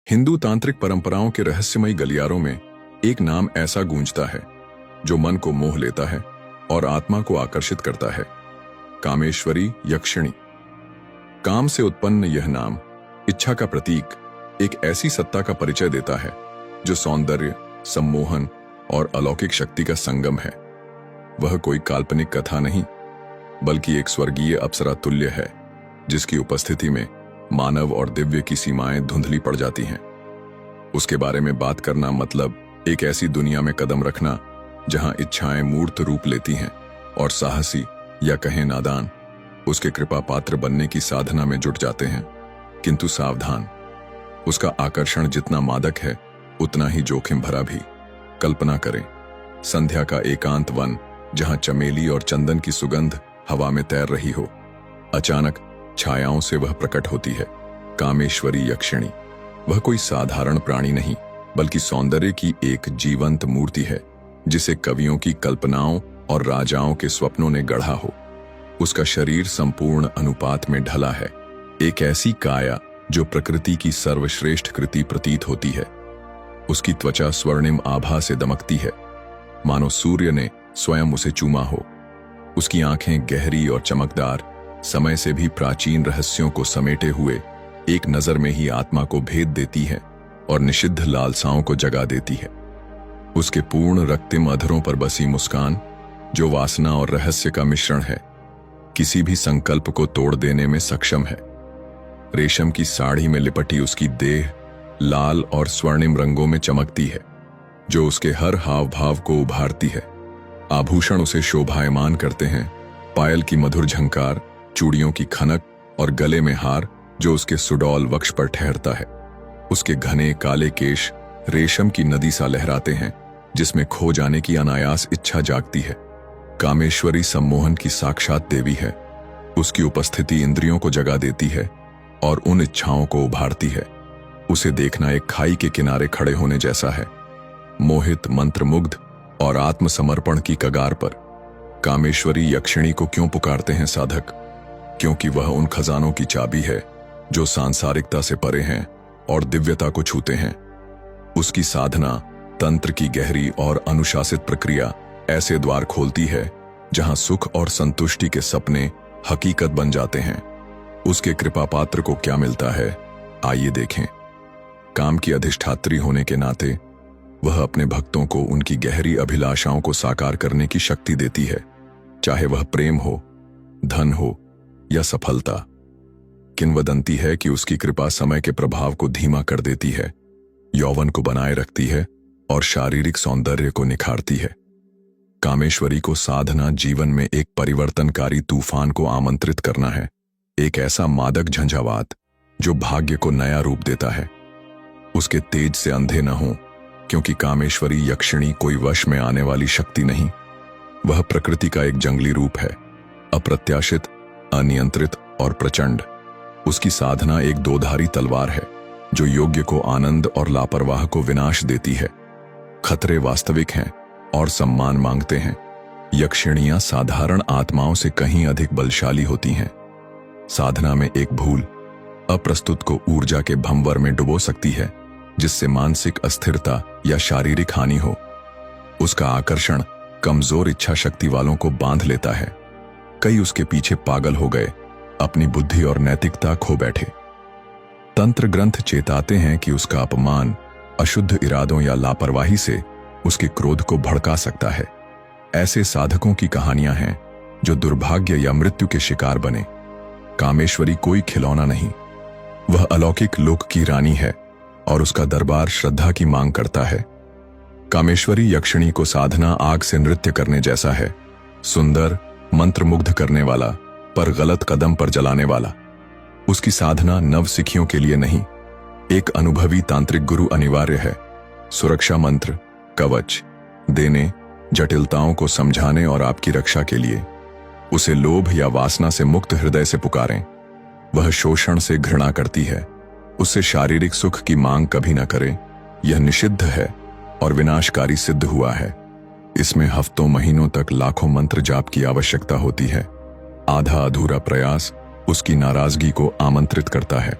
हिंदू तांत्रिक परंपराओं के रहस्यमयी गलियारों में एक नाम ऐसा गूंजता है जो मन को मोह लेता है और आत्मा को आकर्षित करता है। कामेश्वरी यक्षिणी। काम से उत्पन्न यह नाम इच्छा का प्रतीक, एक ऐसी सत्ता का परिचय देता है जो सौंदर्य, सम्मोहन और अलौकिक शक्ति का संगम है। वह कोई काल्पनिक कथा नहीं, बल्कि एक स्वर्गीय अप्सरा तुल्य है, जिसकी उपस्थिति में मानव और दिव्य की सीमाएं धुंधली पड़ जाती हैं। उसके बारे में बात करना मतलब एक ऐसी दुनिया में कदम रखना जहां इच्छाएं मूर्त रूप लेती हैं और साहसी या कहें नादान उसके कृपा पात्र बनने की साधना में जुट जाते हैं। किंतु सावधान, उसका आकर्षण जितना मादक है उतना ही जोखिम भरा भी। कल्पना करें, संध्या का एकांत वन जहां चमेली और चंदन की सुगंध हवा में तैर रही हो। अचानक छायाओं से वह प्रकट होती है, कामेश्वरी यक्षिणी। वह कोई साधारण प्राणी नहीं, बल्कि सौंदर्य की एक जीवंत मूर्ति है, जिसे कवियों की कल्पनाओं और राजाओं के स्वप्नों ने गढ़ा हो। उसका शरीर संपूर्ण अनुपात में ढला है, एक ऐसी काया जो प्रकृति की सर्वश्रेष्ठ कृति प्रतीत होती है। उसकी त्वचा स्वर्णिम आभा से दमकती है, मानो सूर्य ने स्वयं उसे चूमा हो। उसकी आंखें गहरी और चमकदार, समय से भी प्राचीन रहस्यों को समेटे हुए एक नजर में ही आत्मा को भेद देती है और निषिद्ध लालसाओं को जगा देती है। उसके पूर्ण रक्तिम अधरों पर बसी मुस्कान, जो वासना और रहस्य का मिश्रण है, किसी भी संकल्प को तोड़ देने में सक्षम है। रेशम की साड़ी में लिपटी उसकी देह लाल और स्वर्णिम रंगों में चमकती है, जो उसके हर हाव भाव को उभारती है। आभूषण उसे शोभायमान करते हैं, पायल की मधुर झंकार, चूड़ियों की खनक और गले में हार जो उसके सुडौल वक्ष पर ठहरता है। उसके घने काले केश रेशम की नदी सा लहराते हैं, जिसमें खो जाने की अनायास इच्छा जागती है। कामेश्वरी सम्मोहन की साक्षात देवी है। उसकी उपस्थिति इंद्रियों को जगा देती है और उन इच्छाओं को उभारती है। उसे देखना एक खाई के किनारे खड़े होने जैसा है, मोहित, मंत्रमुग्ध और आत्मसमर्पण की कगार पर। कामेश्वरी यक्षिणी को क्यों पुकारते हैं साधक? क्योंकि वह उन खजानों की चाबी है जो सांसारिकता से परे हैं और दिव्यता को छूते हैं। उसकी साधना, तंत्र की गहरी और अनुशासित प्रक्रिया ऐसे द्वार खोलती है जहां सुख और संतुष्टि के सपने हकीकत बन जाते हैं। उसके कृपा पात्र को क्या मिलता है, आइए देखें। काम की अधिष्ठात्री होने के नाते वह अपने भक्तों को उनकी गहरी अभिलाषाओं को साकार करने की शक्ति देती है, चाहे वह प्रेम हो, धन हो या सफलता। किंवदंती है कि उसकी कृपा समय के प्रभाव को धीमा कर देती है, यौवन को बनाए रखती है और शारीरिक सौंदर्य को निखारती है। कामेश्वरी को साधना जीवन में एक परिवर्तनकारी तूफान को आमंत्रित करना है, एक ऐसा मादक झंझावात जो भाग्य को नया रूप देता है। उसके तेज से अंधे न हो, क्योंकि कामेश्वरी यक्षिणी कोई वश में आने वाली शक्ति नहीं। वह प्रकृति का एक जंगली रूप है, अप्रत्याशित, अनियंत्रित और प्रचंड। उसकी साधना एक दोधारी तलवार है, जो योग्य को आनंद और लापरवाह को विनाश देती है। खतरे वास्तविक हैं और सम्मान मांगते हैं। यक्षिणियां साधारण आत्माओं से कहीं अधिक बलशाली होती हैं। साधना में एक भूल अप्रस्तुत को ऊर्जा के भंवर में डुबो सकती है, जिससे मानसिक अस्थिरता या शारीरिक हानि हो। उसका आकर्षण कमजोर इच्छा शक्ति वालों को बांध लेता है। कई उसके पीछे पागल हो गए, अपनी बुद्धि और नैतिकता खो बैठे। तंत्र ग्रंथ चेताते हैं कि उसका अपमान अशुद्ध इरादों या लापरवाही से उसके क्रोध को भड़का सकता है। ऐसे साधकों की कहानियां हैं जो दुर्भाग्य या मृत्यु के शिकार बने। कामेश्वरी कोई खिलौना नहीं, वह अलौकिक लोक की रानी है और उसका दरबार श्रद्धा की मांग करता है। कामेश्वरी यक्षिणी को साधना आग से नृत्य करने जैसा है, सुंदर, मंत्रमुग्ध करने वाला, पर गलत कदम पर जलाने वाला। उसकी साधना नवसिखियों के लिए नहीं, एक अनुभवी तांत्रिक गुरु अनिवार्य है। सुरक्षा मंत्र, कवच देने, जटिलताओं को समझाने और आपकी रक्षा के लिए। उसे लोभ या वासना से मुक्त हृदय से पुकारें। वह शोषण से घृणा करती है, उससे शारीरिक सुख की मांग कभी न करें। यह निषिद्ध है और विनाशकारी सिद्ध हुआ है। इसमें हफ्तों महीनों तक लाखों मंत्र जाप की आवश्यकता होती है। आधा अधूरा प्रयास उसकी नाराजगी को आमंत्रित करता है।